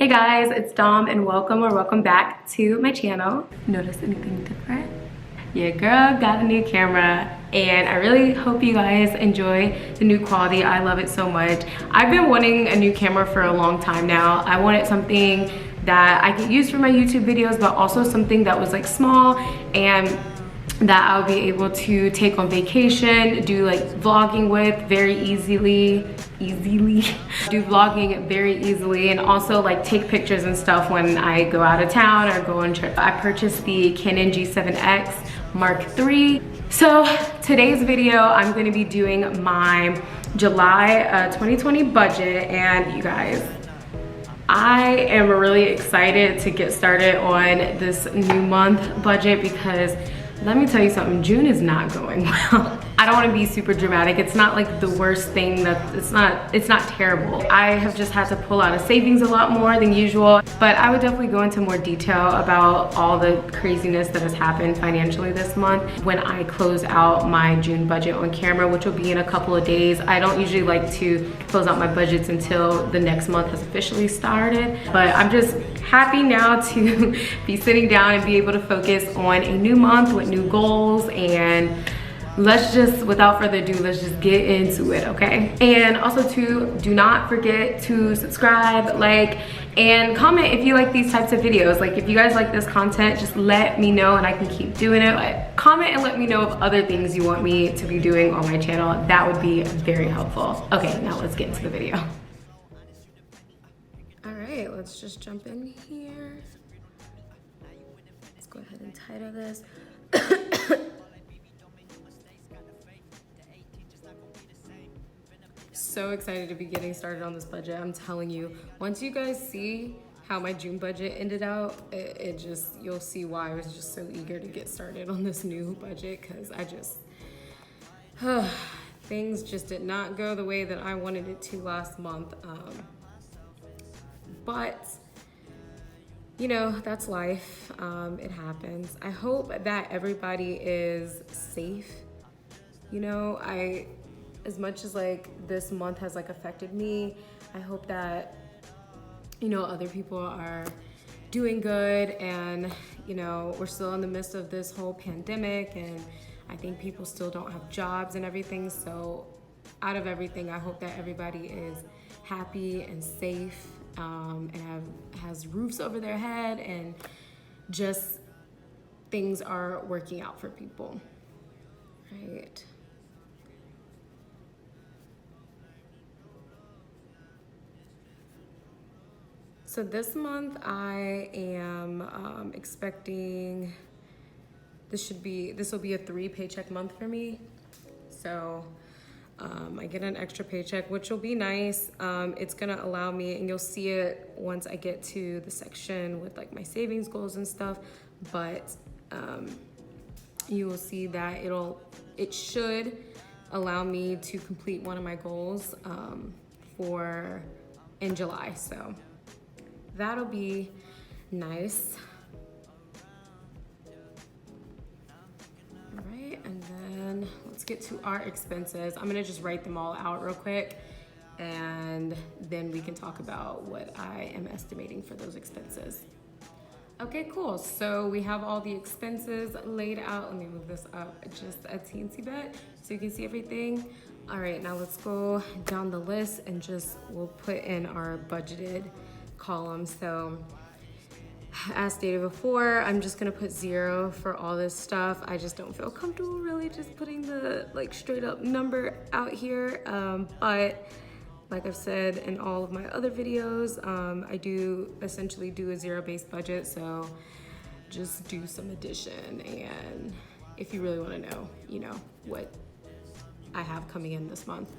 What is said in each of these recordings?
Hey guys, it's Dom and welcome back to my channel. Notice anything different? Your girl got a new camera and I really hope you guys enjoy the new quality. I love it so much. I've been wanting a new camera for a long time now. I wanted something that I could use for my YouTube videos, but also something that was like small and that I'll be able to take on vacation, do like vlogging with very easily, do vlogging very easily, and also like take pictures and stuff when I go out of town or go on trip. I purchased the Canon G7X Mark III. So today's video, I'm gonna be doing my July 2020 budget, and you guys, I am really excited to get started on this new month budget because let me tell you something, June is not going well. I don't want to be super dramatic. It's not like the worst thing it's not terrible. I have just had to pull out of savings a lot more than usual, but I would definitely go into more detail about all the craziness that has happened financially this month when I close out my June budget on camera, which will be in a couple of days. I don't usually like to close out my budgets until the next month has officially started, but I'm just happy now to be sitting down and be able to focus on a new month with new goals. And let's just, without further ado, let's just get into it, okay? And also too, do not forget to subscribe, like, and comment if you like these types of videos. Like if you guys like this content, just let me know and I can keep doing it. Like, comment and let me know of other things you want me to be doing on my channel. That would be very helpful. Okay, now let's get into the video. All right, let's just jump in here. Let's go ahead and title this. So excited to be getting started on this budget. I'm telling you, once you guys see how my June budget ended out, it just, you'll see why I was just so eager to get started on this new budget, because I just, things just did not go the way that I wanted it to last month. But you know, that's life. It happens. I hope that everybody is safe. You know, as much as like this month has like affected me, I hope that, you know, other people are doing good, and you know, we're still in the midst of this whole pandemic, and I think people still don't have jobs and everything. So out of everything, I hope that everybody is happy and safe, and has roofs over their head, and just things are working out for people, right? So this month I am expecting, this will be a 3 paycheck month for me. So I get an extra paycheck, which will be nice. It's gonna allow me, and you'll see it once I get to the section with like my savings goals and stuff, but you will see that it should allow me to complete one of my goals in July. So that'll be nice. All right, and then let's get to our expenses. I'm gonna just write them all out real quick, and then we can talk about what I am estimating for those expenses. Okay, cool. So we have all the expenses laid out. Let me move this up just a teensy bit so you can see everything. All right, now let's go down the list and we'll put in our budgeted column. So as stated before, I'm just gonna put 0 for all this stuff. I just don't feel comfortable really just putting the like straight up number out here. But like I've said in all of my other videos, I do essentially do a 0-based budget. So just do some addition, and if you really wanna know, you know, what I have coming in this month,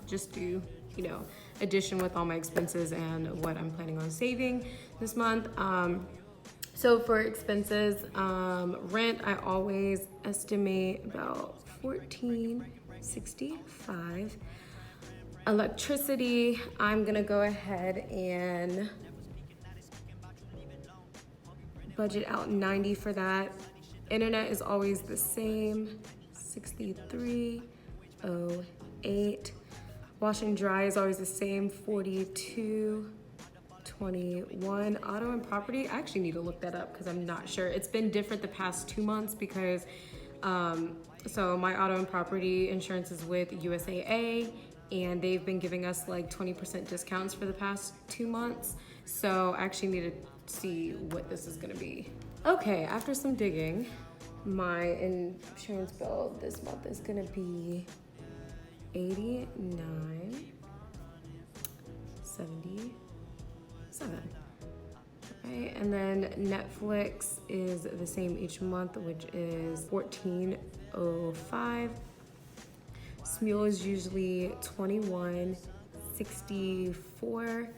just do, you know, addition with all my expenses and what I'm planning on saving this month. So for expenses, rent, I always estimate about $14.65. Electricity, I'm gonna go ahead and budget out $90 for that. Internet is always the same, $63.08. Wash and dry is always the same, $42.12. 21. Auto and property, I actually need to look that up because I'm not sure. It's been different the past 2 months because so my auto and property insurance is with USAA, and they've been giving us like 20% discounts for the past 2 months. So I actually need to see what this is gonna be. Okay, after some digging, my insurance bill this month is gonna be $89.77. Okay, and then Netflix is the same each month, which is $14.05. Smule is usually $21.64,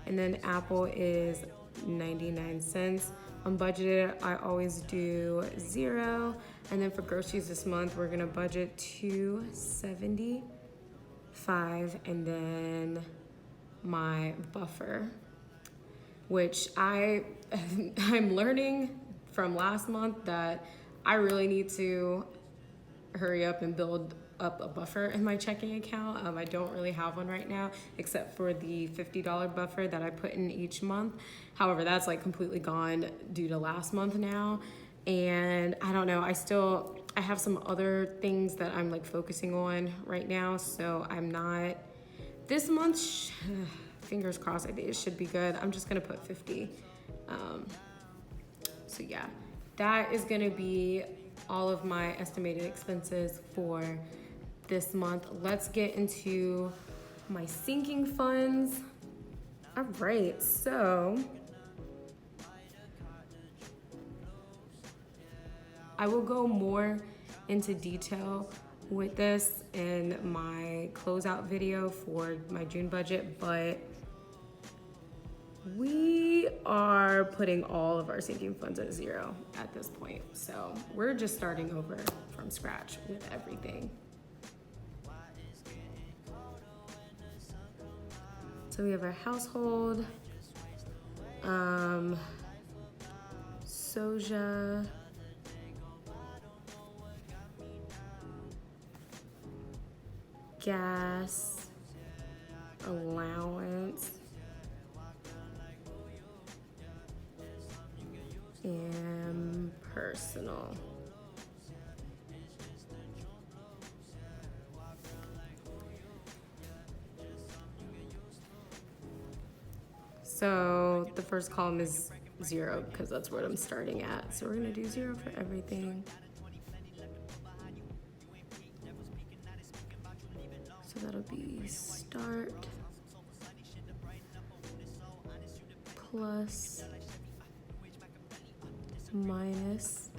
and then Apple is 99 cents. Unbudgeted, I always do 0. And then for groceries this month, we're gonna budget $2.75, and then my buffer, which I'm learning from last month that I really need to hurry up and build up a buffer in my checking account. I don't really have one right now, except for the $50 buffer that I put in each month. However, that's like completely gone due to last month now. And I don't know, I have some other things that I'm like focusing on right now. So I'm not, this month, fingers crossed, I think it should be good. I'm just gonna put 50. So yeah, that is gonna be all of my estimated expenses for this month. Let's get into my sinking funds. All right, so I will go more into detail with this in my closeout video for my June budget, but we are putting all of our sinking funds at 0 at this point. So we're just starting over from scratch with everything. So we have our household, soja, gas, allowance, and personal. So the first column is 0 because that's what I'm starting at. So we're gonna do 0 for everything. So that'll be start plus minus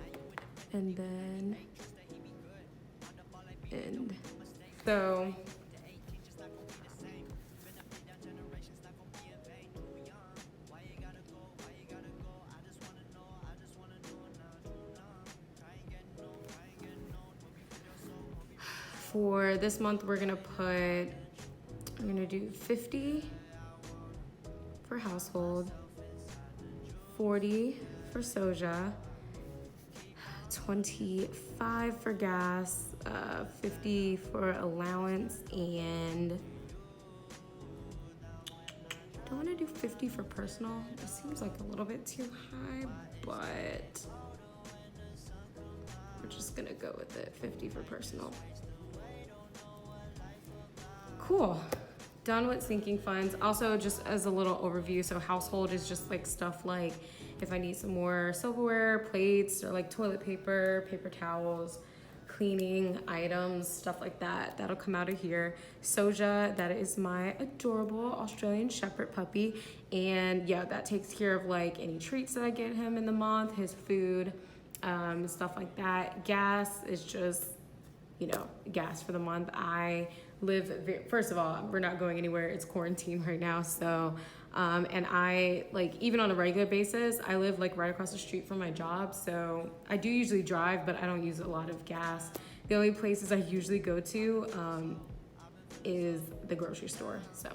and then end. So for this month, we're gonna do 50 for household, 40 for soja, 25 for gas, 50 for allowance, and do I want to do 50 for personal? It seems like a little bit too high, but we're just gonna go with it, 50 for personal. Cool. Done with sinking funds. Also, just as a little overview, so household is just like stuff like if I need some more silverware, plates, or like toilet paper, paper towels, cleaning items, stuff like that, that'll come out of here. Soja, that is my adorable Australian Shepherd puppy, and yeah, that takes care of like any treats that I get him in the month, his food, stuff like that. Gas is just, you know, gas for the month. I live, first of all, we're not going anywhere. It's quarantine right now. So, and I like, even on a regular basis, I live like right across the street from my job. So I do usually drive, but I don't use a lot of gas. The only places I usually go to is the grocery store. So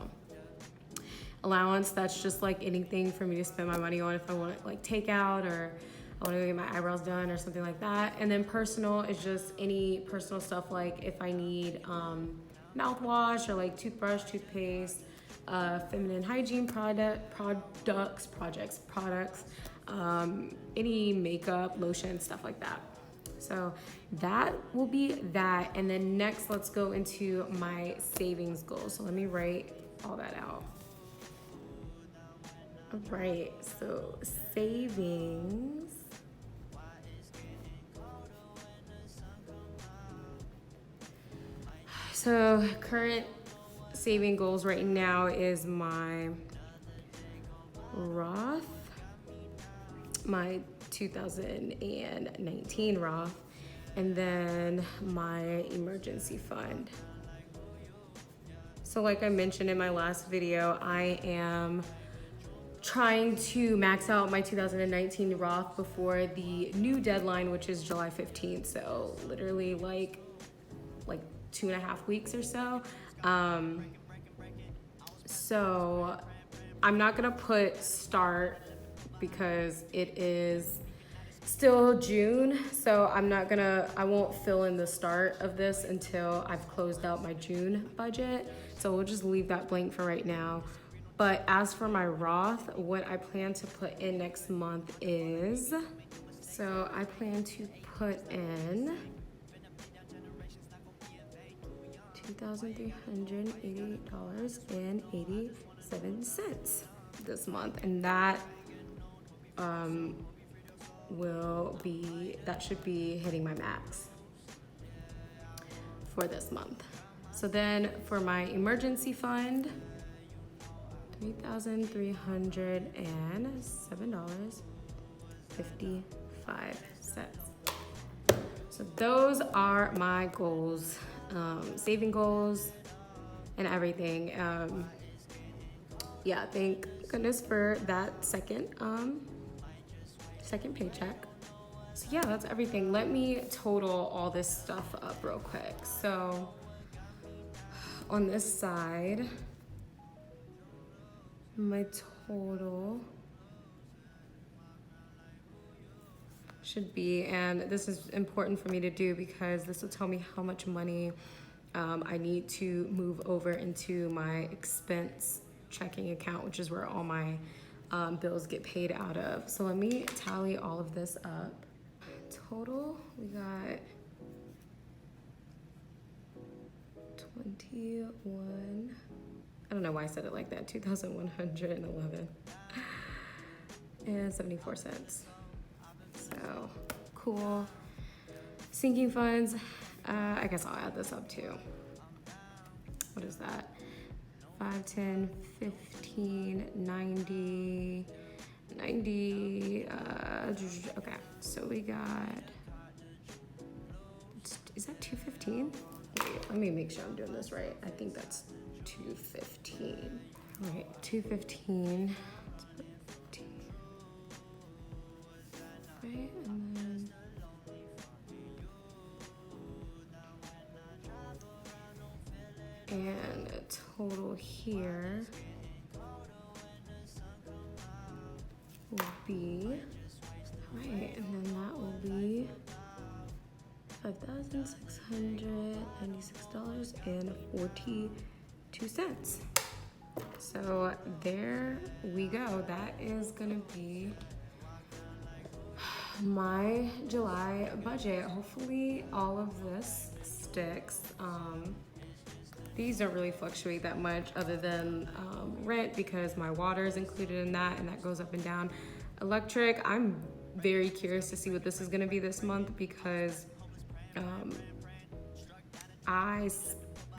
allowance, that's just like anything for me to spend my money on if I want like takeout, or I want to go get my eyebrows done or something like that. And then personal is just any personal stuff, like if I need mouthwash or like toothbrush, toothpaste, feminine hygiene products, any makeup, lotion, stuff like that. So that will be that. And then next, let's go into my savings goals. So let me write all that out. All right, so savings. So current saving goals right now is my Roth, my 2019 Roth, and then my emergency fund. So like I mentioned in my last video, I am trying to max out my 2019 Roth before the new deadline, which is July 15th. So literally like 2.5 weeks or so. So I'm not gonna put start because it is still June. So I won't fill in the start of this until I've closed out my June budget. So we'll just leave that blank for right now. But as for my Roth, what I plan to put in next month is, so I plan to put in $2,388.87 this month, and that should be hitting my max for this month. So then for my emergency fund, $3,307.55. So those are my goals, saving goals and everything. Yeah, thank goodness for that second paycheck. So yeah, that's everything. Let me total all this stuff up real quick. So on this side, my total should be, and this is important for me to do because this will tell me how much money I need to move over into my expense checking account, which is where all my bills get paid out of. So let me tally all of this up. Total, we got 21. I don't know why I said it like that. 2,111 and 74 cents. So cool. Sinking funds. I guess I'll add this up too. What is that? 5, 10, 15, 90, 90. Okay, so we got, is that 215? Wait, let me make sure I'm doing this right. I think that's 215. All right, 215. Right, and a total here will be, right, and then that will be $5,696.42. So there we go. That is gonna be my July budget. Hopefully all of this sticks. These don't really fluctuate that much other than rent because my water is included in that and that goes up and down. Electric, I'm very curious to see what this is gonna be this month because I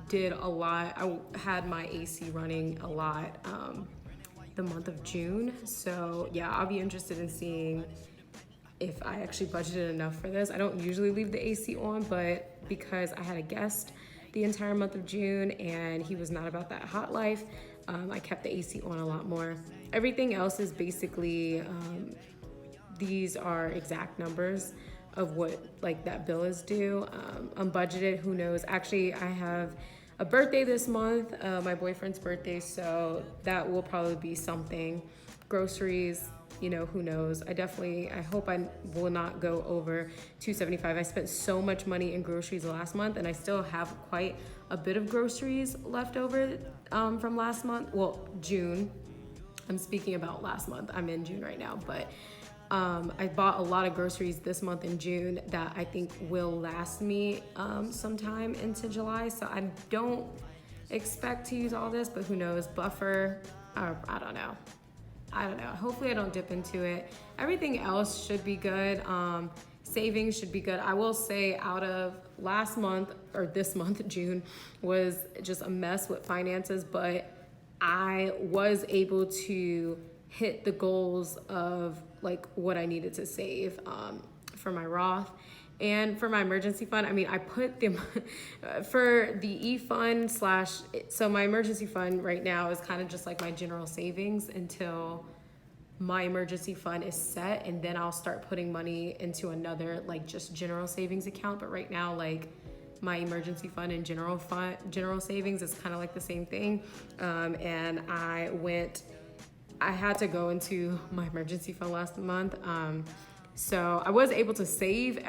did a lot. I had my AC running a lot the month of June. So yeah, I'll be interested in seeing if I actually budgeted enough for this. I don't usually leave the AC on, but because I had a guest the entire month of June and he was not about that hot life, I kept the AC on a lot more. Everything else is basically, these are exact numbers of what like that bill is due. Unbudgeted, who knows? Actually, I have a birthday this month, my boyfriend's birthday, so that will probably be something. Groceries, you know, who knows? I hope I will not go over 275. I spent so much money in groceries last month, and I still have quite a bit of groceries left over from last month. Well, June. I'm speaking about last month. I'm in June right now, but I bought a lot of groceries this month in June that I think will last me sometime into July. So I don't expect to use all this, but who knows? Buffer, I don't know. Hopefully I don't dip into it. Everything else should be good. Savings should be good. I will say out of last month or this month, June, was just a mess with finances, but I was able to hit the goals of like what I needed to save for my Roth and for my emergency fund. I mean, I put them for the e-fund so my emergency fund right now is kind of just like my general savings until my emergency fund is set, and then I'll start putting money into another like just general savings account. But right now, like my emergency fund and general savings is kind of like the same thing. And I had to go into my emergency fund last month. So I was able to save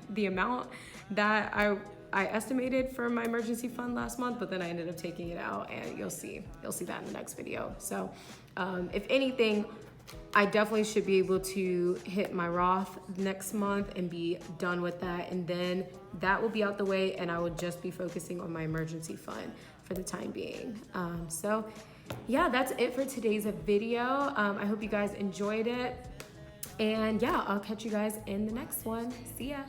the amount that I estimated for my emergency fund last month, but then I ended up taking it out, and you'll see that in the next video. So if anything, I definitely should be able to hit my Roth next month and be done with that. And then that will be out the way, and I will just be focusing on my emergency fund for the time being. So yeah, that's it for today's video. I hope you guys enjoyed it. And yeah, I'll catch you guys in the next one. See ya.